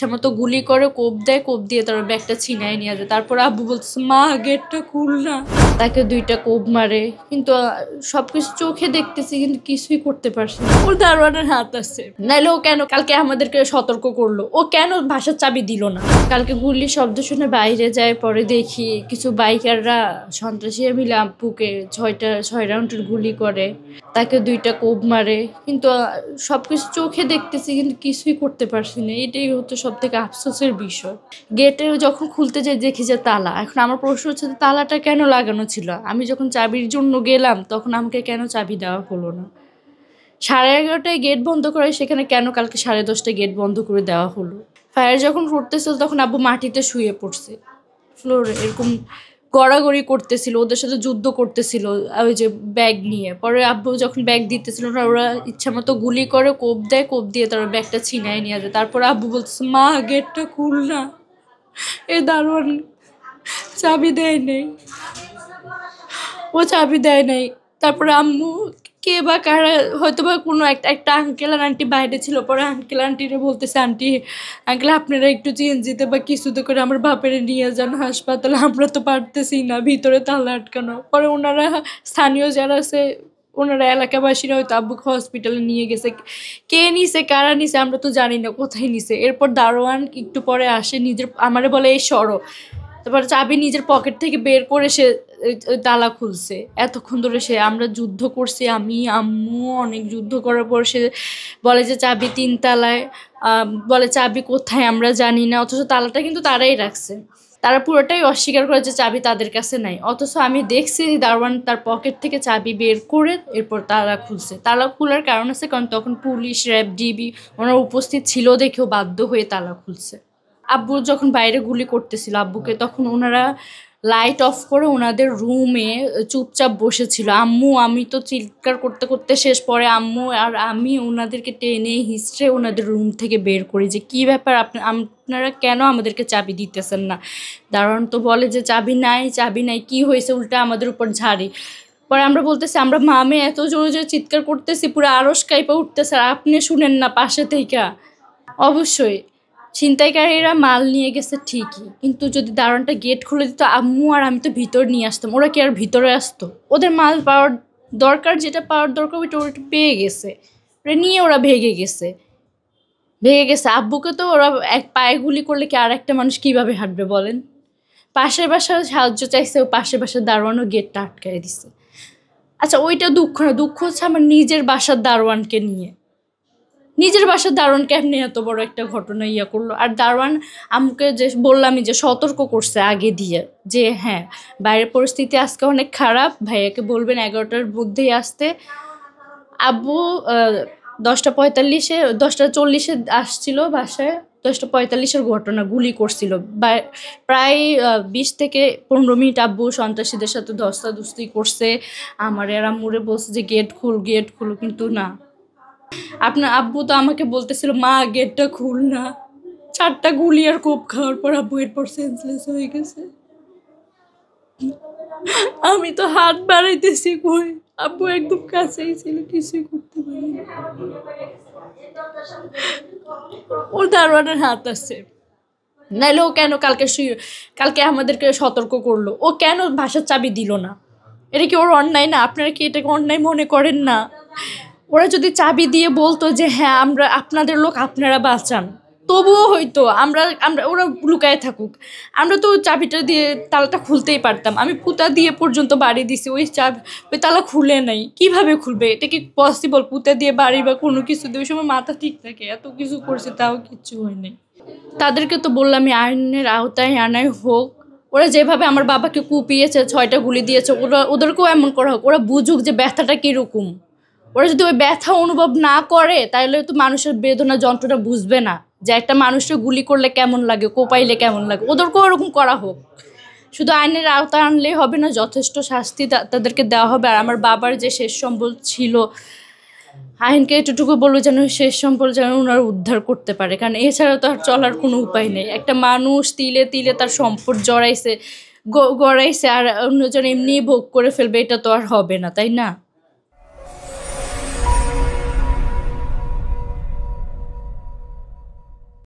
ইচ্ছা মতো গুলি করে, কোপ দেয়, কোপ দিয়ে তার ব্যাগটা ছিনায় নিয়ে যায়। তারপর আব্বু বলতেছে, মা গেটটা খুল না। তাকে 2টা কোপ মারে, কিন্তু সবকিছু চোখে দেখতেছি, কিন্তু কিছুই করতে পারছি না। ওর দারোয়ানের হাত আছে, নাইলে ও কেন কালকে আমাদেরকে সতর্ক করলো? ও কেন বাসার চাবি দিল না? কালকে গুলির শব্দ শুনে বাইরে যায়, পরে দেখি কিছু বাইকাররা সন্ত্রাসী মিলে আব্বুকে 6 রাউন্ডের গুলি করে, তাকে 2টা কোপ মারে, কিন্তু সবকিছু চোখে দেখতেছি, কিন্তু কিছুই করতে পারছি না। এটাই হচ্ছে সব থেকে আফসোসের বিষয়। গেটে যখন খুলতে যাই দেখি যে তালা। এখন আমার প্রশ্ন হচ্ছে তালাটা কেন লাগানো ছিল? আমি যখন চাবির জন্য গেলাম তখন আমাকে কেন চাবি দেওয়া হলো না? 11:30টায় গেট বন্ধ করে, সেখানে কেন কালকে 10:30টায় গেট বন্ধ করে দেওয়া হলো? ফায়ার যখন করতেছিল তখন আব্বু মাটিতে শুয়ে পড়ছে ফ্লোরে, এরকম গড়াগড়ি করতেছিল, ওদের সাথে যুদ্ধ করতেছিল ওই যে ব্যাগ নিয়ে। পরে আব্বু যখন ব্যাগ দিতেছিল না, ওরা ইচ্ছা মতো গুলি করে, কোপ দেয়, কোপ দিয়ে তার ব্যাগটা ছিনায় নিয়ে যায়। তারপর আব্বু বলতেছে, মা গেটটা খুল না। এ দারোয়ান চাবি দেয় নাই, ও চাবি দেয় নাই। তারপরে আম্মু কে বা কারা, হয়তো বা কোনো একটা আঙ্কেল আর আন্টি বাইরে ছিল। পরে আঙ্কেল আন্টিরে বলতেছে, আঙ্কেল আপনারা একটু চিনজিতে বা কিছুতে করে আমার বাপেরে নিয়ে যান হাসপাতালে, আমরা তো পারতেছি না, ভিতরে তালা আটকানো। পরে ওনারা স্থানীয় যারা আছে, ওনারা এলাকাবাসীরা হয়তো আব্বুকে হসপিটালে নিয়ে গেছে। কে নিছে, কারা নিছে আমরা তো জানি না, কোথায় নিছে। এরপর দারোয়ান একটু পরে আসে, আমারে বলে এই সরো। তারপর চাবি নিজের পকেট থেকে বের করে সে তালা খুলছে। এতক্ষণ ধরে আমরা যুদ্ধ করছি, আমি আম্মু অনেক যুদ্ধ করার পর সে বলে যে চাবি 3 তালায়, বলে চাবি কোথায় আমরা জানি না, অথচ তালাটা কিন্তু তারাই রাখছে। তারা পুরোটাই অস্বীকার করে যে চাবি তাদের কাছে নাই, অথচ আমি দেখছি দারোয়ান তার পকেট থেকে চাবি বের করে এরপর তালা খুলছে। তালা খোলার কারণ আছে, কারণ তখন পুলিশ, র্যাব, ডিবি ওনারা উপস্থিত ছিল দেখেও বাধ্য হয়ে তালা খুলছে। আব্বু যখন বাইরে গুলি করতেছিল আব্বুকে, তখন ওনারা লাইট অফ করে ওনাদের রুমে চুপচাপ বসেছিল। আমি তো চিৎকার করতে করতে শেষ। পরে আম্মু আর আমি ওনাদেরকে টেনে হিস্ট্রে ওনাদের রুম থেকে বের করি যে কী ব্যাপার, আপনারা কেন আমাদেরকে চাবি দিতেছেন না? দারোয়ান তো বলে যে চাবি নাই, কি হয়েছে, উল্টা আমাদের উপর ঝাড়ি। পরে আমরা বলতেছি, আমরা মামে এত জোরে জোরে চিৎকার করতেছি, পুরো আড়স কাইপা উঠতেছে, আর আপনি শুনেন না পাশে থেকে। অবশ্যই ছিনতাইকারীরা মাল নিয়ে গেছে ঠিকই, কিন্তু যদি দারোয়ানটা গেট খুলে দিত, আম্মু আর আমি তো ভিতর নিয়ে আসতাম। ওরা কি আর ভিতরে আসতো? ওদের মাল পাওয়ার দরকার, যেটা পাওয়ার দরকার ওইটা পেয়ে গেছে, ওরা নিয়ে ওরা ভেগে গেছে। আব্বুকে তো ওরা এক পায়ে গুলি করলে কি আর একটা মানুষ কীভাবে হাঁটবে বলেন? পাশের বাসার সাহায্য চাইছে, ও পাশের বাসার দারোয়ানও গেটটা আটকায় দিছে। আচ্ছা, ওইটা দুঃখ না, দুঃখ হচ্ছে আমার নিজের বাসার দারোয়ানকে নিয়ে। নিজের বাসার দারোয়ান কেমনি এত বড় একটা ঘটনা করলো? আর দারোয়ান আমাকে যে বললামই যে সতর্ক করছে আগে দিয়ে, যে হ্যাঁ বাইরের পরিস্থিতি আজকে অনেক খারাপ, ভাইয়াকে বলবেন 11টার মধ্যেই আসতে। আব্বু 10:45-এ 10:40-এ আসছিল বাসায়। 10:45-এর ঘটনা, গুলি করছিল। প্রায় 20 থেকে 15 মিনিট আব্বু সন্ত্রাসীদের সাথে ধস্তাধস্তি করছে। আমার আর আম্মুরে বলছে যে গেট খুল, কিন্তু না। আপনার আব্বু তো আমাকে বলতেছিল, মা গেটটা খুল না। 4টা গুলি আর কোপ খাওয়ার পর আব্বু এরপর সেন্সলেস হয়ে গেছে। আমি তো হাত বাড়াইতেছি, কই আব্বু একদম কাছেই ছিল, কিছুই করতে পারি না। ওর দারোয়ানের হাত আছে, নাইলে ও কেন কালকে আমাদেরকে সতর্ক করলো? ও কেন বাসার চাবি দিল না? এটা কি ওর অন্যায় না? আপনারা কি এটাকে অন্যায় মনে করেন না? ওরা যদি চাবি দিয়ে বলতো যে হ্যাঁ আমরা আপনাদের লোক, আপনারা বাঁচান, তবুও হয়তো আমরা ওরা লুকায় থাকুক, আমরা তো চাবিটা দিয়ে তালাটা খুলতেই পারতাম। আমি পুতা দিয়ে পর্যন্ত বাড়ি দিছি, ওই তালা খুলে নাই। কিভাবে খুলবে? এটা কি পসিবল? পুতা দিয়ে বাড়ি বা কোনো কিছু দিয়ে, ওই সময় মাথা ঠিক থাকে, এত কিছু করছে তাও কিচ্ছু হয় নাই। তাদেরকে তো বললাম আইনের আওতায় আনাই হোক। ওরা যেভাবে আমার বাবাকে কুপিয়েছে, 6টা গুলি দিয়েছে, ওদেরকেও এমন করা হোক। ওরা বুঝুক যে ব্যথাটা কীরকম। ওরা যদি ওই ব্যথা অনুভব না করে, তাহলে তো মানুষের বেদনা যন্ত্রণা বুঝবে না, যে একটা মানুষকে গুলি করলে কেমন লাগে, কোপাইলে কেমন লাগে। ওদেরকেও এরকম করা হোক। শুধু আইনের আওতায় আনলেই হবে না, যথেষ্ট শাস্তি তাদেরকে দেওয়া হবে। আর আমার বাবার যে শেষ সম্বল ছিল, আইনকে এতটুকু বলবো যেন শেষ সম্বল যেন ওনারা উদ্ধার করতে পারে, কারণ এছাড়া তো আর চলার কোনো উপায় নেই। একটা মানুষ তিলে তিলে তার সম্পদ গড়াইছে, আর অন্যজন এমনি ভোগ করে ফেলবে, এটা তো আর হবে না, তাই না?